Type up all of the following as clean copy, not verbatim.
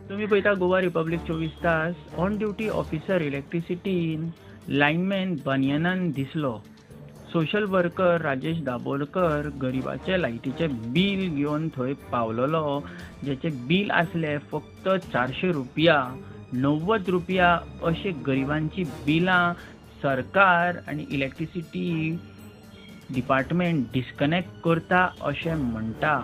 तुम्ही पळयता गोवा रिपब्लीक 24 तास ऑन ड्युटी ऑफिसर इलेक्ट्रिसिटीन लायनमॅन बनियनान दिसलो. सोशल वर्कर राजेश दाबोलकर गरिबाचे लायटीचे बील घेवन थंय पावलोलो. जेचे बील आसले फक्त 400 रुपया, 90 रुपया अशी गरिबांची बिलां सरकार आनी इलेक्ट्रिसिटी डिपार्टमेंट डिस्कनेक्ट करता अशें म्हणटा.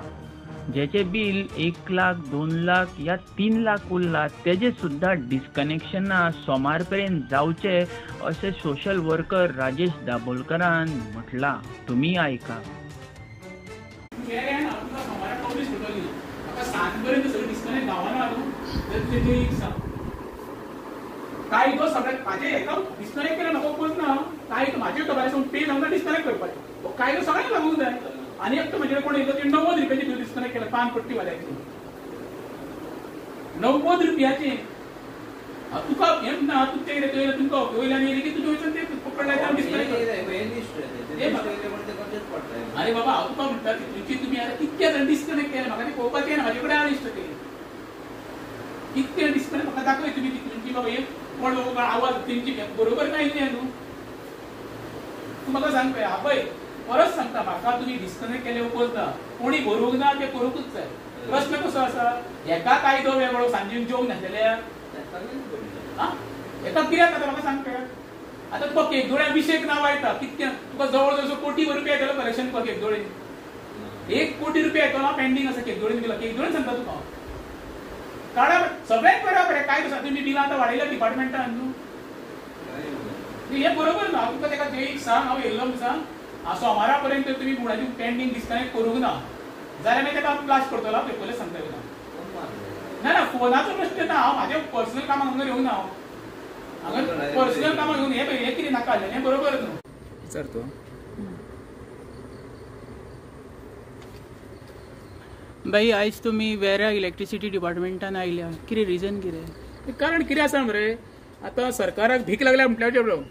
जेचे बिल 1 लाख 2 लाख या 3 लाख उरला तेजे सुद्धा डिस्कनेक्शनां सोमार पर्यंत जावचे असे सोशल वर्कर राजेश दाबोलकरान म्हटला. तुम्ही ऐका. काय तो सगळ्यात माझे एका डिस्कनेक्ट केलं नको बोलत ना काय तो माझे टोबाला पे जाऊन डिस्कनेक्ट करपाचे काय तो सगळ्यांना लागून जाय. आणि एक म्हणजे कोण येतो ते 90 रुपयाची बिल डिस्कनेक्ट केलं पानपट्टी वाल्याची 90 रुपयाची. तुका हें ना तू ते तुमका वयल्यान येयली की तुझ्या वयच्यान ते पकडलाय डिस्कनेक्ट. अरे बाबा हांव तुका म्हणटा तुमची तुम्ही आता कितके जाण डिस्कनेक्ट केले म्हाका ते पळोवपाचें ना. म्हाजे कडेन आनी लिस्ट केली कितके डिस्कनेक्ट म्हाका दाखय तुम्ही तुमची बाबा एक कोण आवाज तेंची बरोबर काय न्ही न्हू. तू म्हाका सांग पळय पळय परत सांगता म्हाका तुम्ही डिस्कनेक्ट केले उपलता कोणी बरोवंक ना ते करूंकच जाय. प्रश्न कसो आसा एका कायदो वेगळो सांजे जेवंक नासलेल्या एका कित्याक जाता म्हाका सांग पळय. आतां तुका केकदोळे अभिषेक नांव येता कितके तुका जवळ जवळ 1 कोटी रुपया येतलो कलेक्शन तुका केकदोळे 1 कोटी रुपया येतलो पेंडींग आसा केकदोळेन दिला. केकदोळेन सांगता तुका काडा सगळ्यात बरोबर आहे. काय तुसा तुम्ही बिलां आतां वाडयल्या डिपार्टमेंटान न्हू हे बरोबर ना. तुका तेका जेईक सांग हांव येयल्लो सांग सोमारा पर्यंत तुम्ही मुळाची पेंडींग डिस्कनेक्ट करूंक ना जाल्यार मागीर ताका ब्लास्ट करतलो पयलीं सांगता ना ना फोनाचो प्रश्न ना. हांव म्हाज्या पर्सनल कामाक हांगा येवंक ना. हांगा पर्सनल कामाक येवन हे कितें नाका हें बरोबर न्हू. विचार तूं बाई आयज तुम्ही वेऱ्या इलेक्ट्रिसिटी डिपार्टमेंटान आयल्या कितें रिजन कितें? कारण कितें आसा मरे आतां सरकाराक भीक लागल्या म्हटल्यार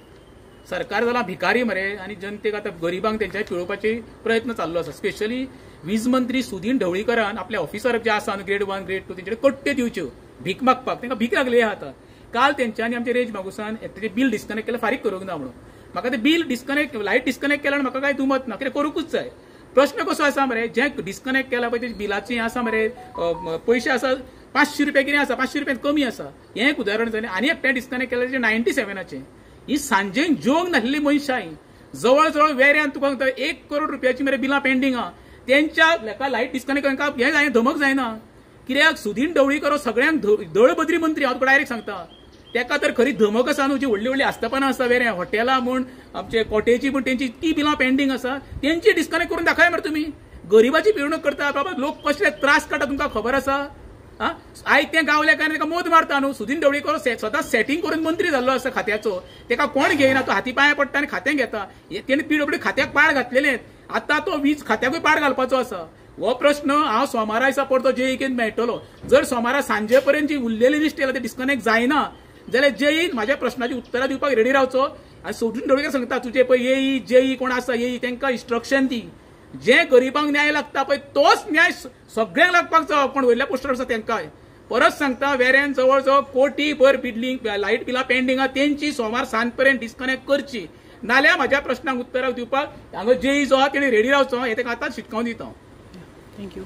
सरकार जाला भिकारी मरे आणि जनतेक आता गरिबांक तेंच्या पिळोवपाचे प्रयत्न चाललो आसा. स्पेशली वीज मंत्री सुदीन ढवळीकरान आपल्या ऑफिसर जे आसा ग्रेड 1 ग्रेड 2 तेंचे कट्टे दिवच्यो भीक मागपाक. तांकां भीक लागली आतां. काल तेंच्यांनी आमचे रेज मागुसान तेजे बिल डिस्कनेक्ट केलं फारीक करूंक ना म्हणून. म्हाका ते बिल डिस्कनेक्ट लायट डिस्कनेक्ट केल्यार म्हाका काय दुमत ना कितें करूंकूच जाय. प्रश्न कसो आसा मरे जे डिस्कनेक्ट केला पळय तेजे बिलाची आसा मरे पयशे आसा 500 रुपया कितें आसा 500 रुपया कमी आसा. हें एक उदाहरण जालें. आनी एकटें डिस्कनेक्ट केलें तेजे 97चे. ही सांजेक जेवंक नासलेली मनशां जवळ जवळ वेऱ्यान तुका 1 करोड रुपयाची मरे बिलां पेंडींग आहा. तेंच्या लेका लायट डिस्कनेक्ट तांकां हें जाय धमक जायना. कित्याक सुदीन ढवळीकर सगळ्यांक दळबद्री मंत्री हांव तुका डायरेक्ट सांगता. तेका तर खरी धमक आसा न्हू. जी व्हडली व्हडली आस्थापनां आसा वेऱ्या हॉटेलां म्हूण आमचे कॉटेजी म्हूण तेंची ती बिलां पेंडींग आसा तेंची डिस्कनेक्ट करून दाखय मरे तुम्ही. गरिबाची पिळवणूक करता बाबा लोक कसले त्रास काडटा तुमकां खबर आसा. आयज तें गावल्या कारण ताका मोद मारता न्हू. सुदीन ढवळीकर स्वता सेटिंग करून मंत्री जाल्लो आसा खात्याचो. तेका कोण घेयना तो हाती पांया पडटा आनी खातें घेता. तेणें पिडब्ल्यू खात्याक पाड घातलेले. आतां तो वीज खात्याकूय पाड घालपाचो आसा. हो प्रश्न हांव सोमारा दिसा परतो जेईकेन मेळटलो. जर सोमारा सांजे पर्यंत जी उरलेली लिस्ट येयला ती डिस्कनेक्ट जायना जाल्यार जेईन म्हाज्या प्रश्नाची उतरां दिवपाक रेडी रावचो. आनी सुदीन ढवळीकर सांगता तुजे पळय येई जेई कोण आसा येई तांकां इन्स्ट्रक्शन दी. जे गरिबांक न्याय लागता पळय तोच न्याय सगळ्यांक लागपाक जाय. कोण वयल्या पोस्टर आसा तांकां परत सांगता वेऱ्यान जवळ जवळ कोटी भर बिल्डिंग लायट बिलां पेंडींग आहा तेंची सोमार सांज पर्यंत डिस्कनेक्ट करची. नाल्यार म्हाज्या प्रश्नांक उत्तरां दिवपाक हांगा जेई जो आहा तेणी रेडी रावचो. हे ताका आतांच शिटकावन दिता. थँक्यू.